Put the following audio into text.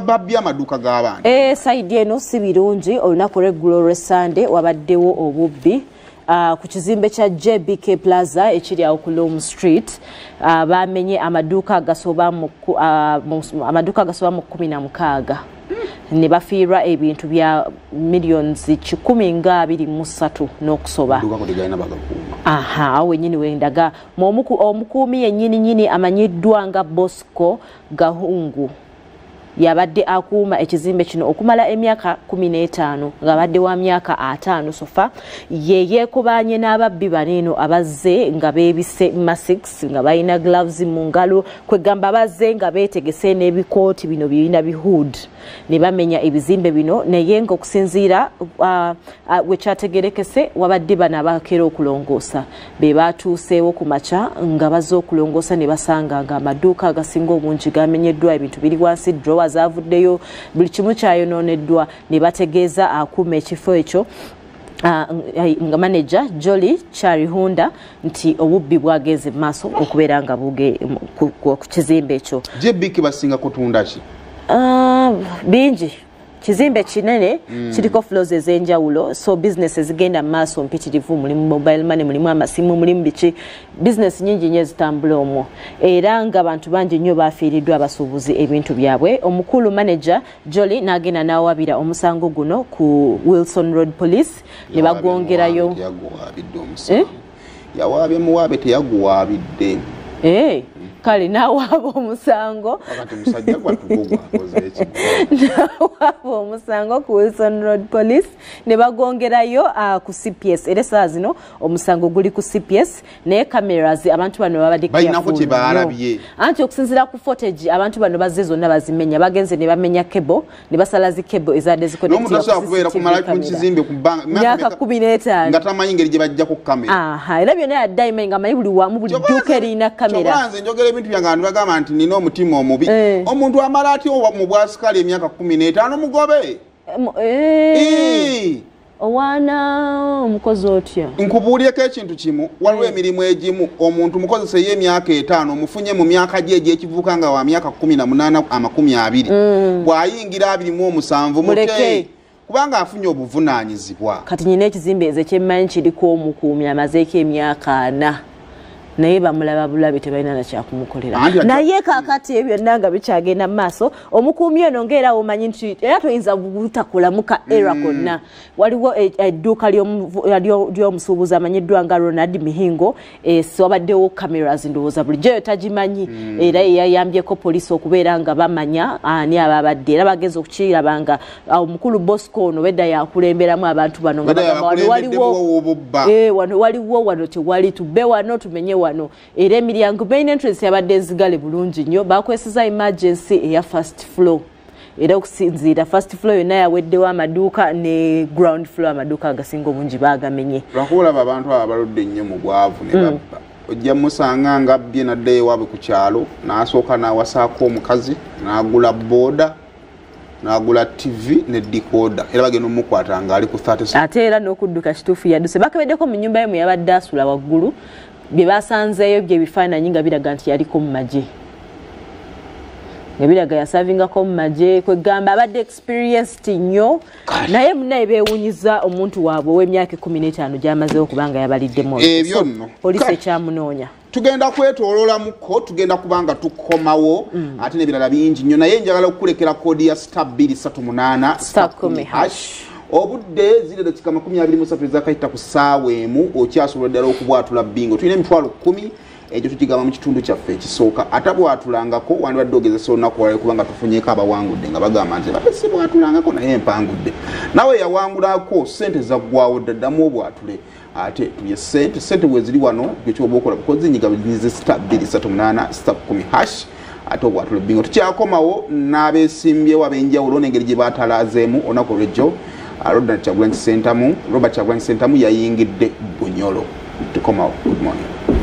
babbi amaduuka g'abantu. Side eno si birungi olunaku lw'eggulo Sunday wabaddewo obubbi ku kizimbe kya JBK Plaza ekiri awo ku Lom Street. Bamenye amaduuka agasoba mu 16 ne bafiirwa ebintu bya millions 123 n'okusoba. Awe nyini wendaga omukuumi yennyini amanyiddwa nga Bosco Gahungu yabadde akuuma ekizimbe kino okumala emyaka 15 nga badde wa myaka 5 sofa yeekubanye n'ababbi baneno abazze nga beebise masks nga balina gloves mu ngalo kwegamba bazze nga beetegese n'ebikooti bino birina bihood ne bamenya ebizimbe bino naye ng'okusinziira wekyategerekese wabadde bano abakera okulongoosa be baatuuseewo ku makya nga bazze okulongoosa ne basanga nga amaduuka agasinga obungi gamenyeddwa ebintu biri wansi drawer zavuddeyo buli kimu kyayononeddwa ne bategeeza akuuma ekifo ekyo nga manager Jolly Charihunda nti obubbi bwagenze maaso okubeera nga buge ku kizimbe ekyo. JBK basinga kutunda ki? Bingi kizimbe kinene kiriko floors ez'enjawulo so business zigenda maaso mpitirivu mulimu mobile money mulimu amasimu mulimu biki business nyingi nnyo zitambula omwo era nga abantu bangi nnyo bafiiriddwa abasuubuzi ebintu byabwe. Omukulu manager Jolly n'agenda n'awabira omusango guno ku Wilson Road Police ne bagwongerayo. Yawaabye muwaabe teyaguwaabidde. Kale nawaaba omusango omusango ku Wilson Road Police ne bagongerayo ku CPS era saa zino omusango guli ku CPS naye cameras abantu bano babadde balinako kye baalabye anti okusinziira ku footage abantu bano bazze zonna bazimenya bagenze ne bamenya cable ne basala zi cable ezadde ziconnected kubeera kumala ku kizimbe ku myaka 15 nga tamanyi ngeri gye bajja ku kamera era byonna yaddayimenga amanyi buli wamu buli dduuka erina kamera ebintu byange bagamba nti nina omutima omubi omuntu amala atyo mu bwasikali emyaka 15 mugobe owana omukozi otya nkubuulyeko ekintu kimu waliwo emirimu egimu omuntu mukozese y'emyaka 5 omufunye mu myaka gye egyekivuuka nga wa myaka 18 20 bw'ayingira 27 mutee kubanga afunye obuvunaanyizibwa. Kati nyina ekizimbe ezo kyemmanyi kiriko omukuumi amazeeko emyaka 4 naye bamulaba bulabe tebalina nakyakumukolera naye kakati ebyo nanga bikyagenda maaso omukuumi ono ng'era omanyi nti era toyinza butakolamuka era konna waliwo edduuka ly'omusuubuzi amanyiddwa nga Ronald Mihingo wabaddewo cameras ndowooza bulijjo yo tagimanyi era yayambyeko poliisi okubeera nga bamanya ani ababadde era bagenza okukiraba nga omukulu Bosco ono wedda yakulemberamu abantu bano nga waliwo tewali tubbe wano tumenye wano era emiryango main entrance yabadde enzigale bulungi nnyo bakwesiza emergency eya first floor era okusinziira first floor yonna yaweddewo amaduuka ne ground floor amaduuka agasinga obungi bagamenye. Lwakulaba abantu abaludde nnyo mu bwavu ne babba ojja musanga nga bbye nadde ewaabwe ku kyalo n'asooka n'awasaako omukazi n'agula booda n'agula TV ne decoder era bagenda omukwata nga ali ku 30 ate era n'okudduka kituufu yadduse bakebeddeko mu nnyumba ye mwe yabadde asula waggulu bye basanzeeyo bye bifaananyi nga biraga nti yaliko mu magye nga biraga yasavingako mu magye kwegamba abadde experienced nnyo naye munaye beewunyiza omuntu waabwe ow'emyaka 15 gy'amazeewo kubanga yabaliddemu ebyo nno poliisi ekyamunoonya. Tugenda kwetooloola muko tugenda kubanga tukomawo ate n'ebirala bingi nnyo naye njagala okukulekera koodi ya *238*10# obudde zile dakika 23 ezakayita ku ssaawa emu okyasobola ddala okubwatula bingo tulina emitwalo 10 ekyo tukigamba mu kitundu kyaffe ekisooka atabwatulangako wandibadde ogezesa olunaku olwaleero kubanga tufunyeeko abawangudde nga bagamba nti babese bwatulangako naye empangudde nawe yawangulako ssente zaggwawo ddaddamu obwatule ate tuye ssente bweziri wano gekyoba okola bukozi nyiga bizinze *238*10# ate obwatule bingo tukyakomawo n'abeesimbyewo ab'enjawulo n'engeri gye batalaazeemu olunaku olw'ejjo Robert Kyagulanyi Ssentamu yayingidde Bunyolo. Tukomawo. Good morning.